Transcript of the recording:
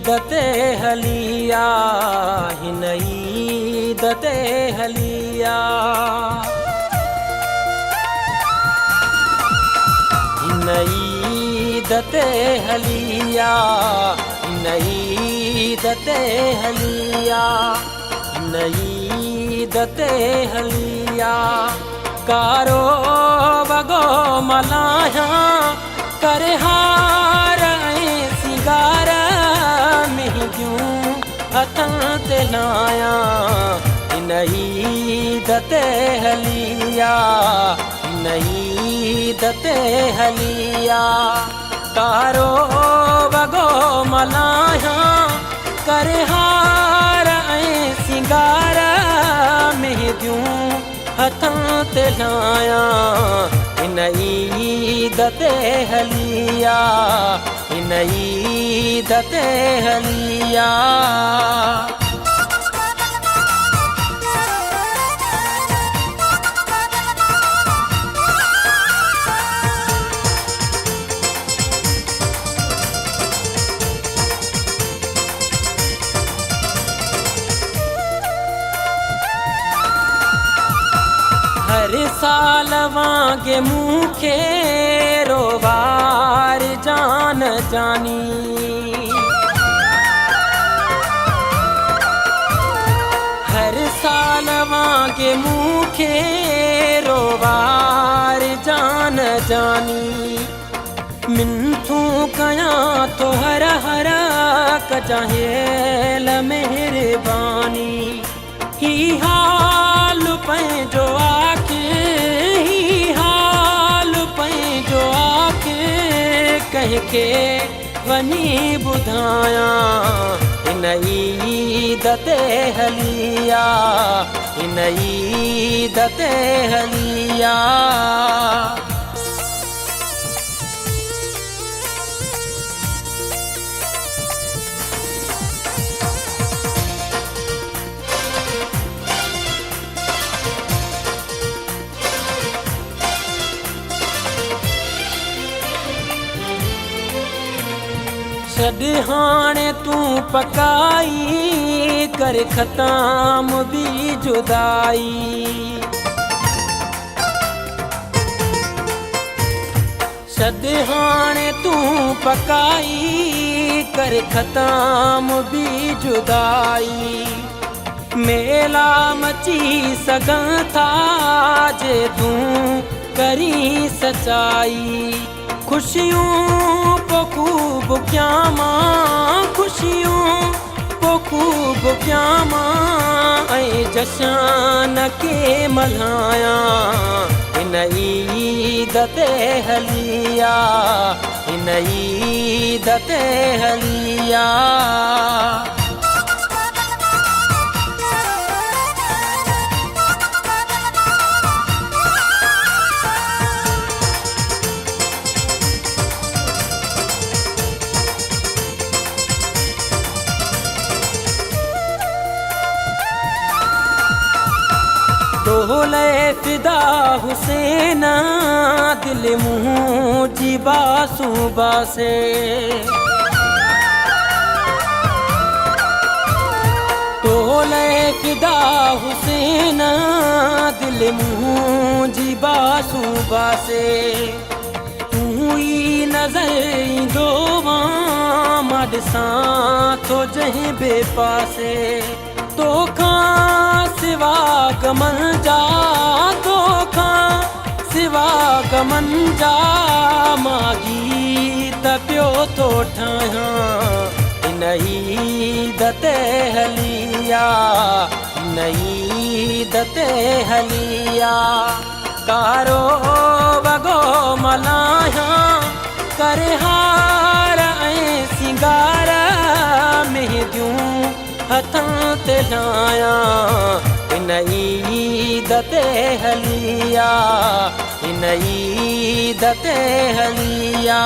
दते हलिया हिन ईदते हलिया हिन ईदते हलिया हिन ईदते हलिया हिन ईदते हलिया कारो वगो मलाया करे हार सिंगार मेहंदियूं हथन ते लाया हिन ईदते हलिया हिन ईदते हलिया कारो वगो मलाया करे हार सिंगार मेहंदियूं हथन ते लाया हिन ईदते हलिया हिन ईदते हलिया हर साल वांगे मूंखे रोवार जान जानी हर साल वांगे मूंखे रोवार जान जानी मिन्थूं कयां तो हर हर कजाहेल मेहरबानी ही हाल पंहिंजो कंहिंखे वञी ॿुधायां हिन ईदते हलिया हिन ईदते हलिया छॾ हाणे तूं पकाई कर ख़तम बि जुदाई छॾ हाणे तूं पकाई कर ख़तम बि जुदाई मेला मची सघनि था जे तूं करी सचाई खुशियूं को खूब क्या मां खुशियों को खूब क्या मां जशन के मल्हाया हिन ईदते हलिया हिन ईदते हलिया डोले फिदा हुसैन दिल मुझी बासु बासे डोले फिदा हुसैन दिल मुझी बासु बासे तू ही नजर ईंदो मां ॾिसां थो जंहिं बे पासे तोखां सिवा गमन जा तोखां सिवा गमन जा मां गीत पियो थो ठाहियां हिन ईदते हलिया हिन ईदते हलिया कारो वगो मलाया करे हार सिंगार मेहंदियूं हथन ते लाया हिन ईदते हलिया हिन ईदते हलिया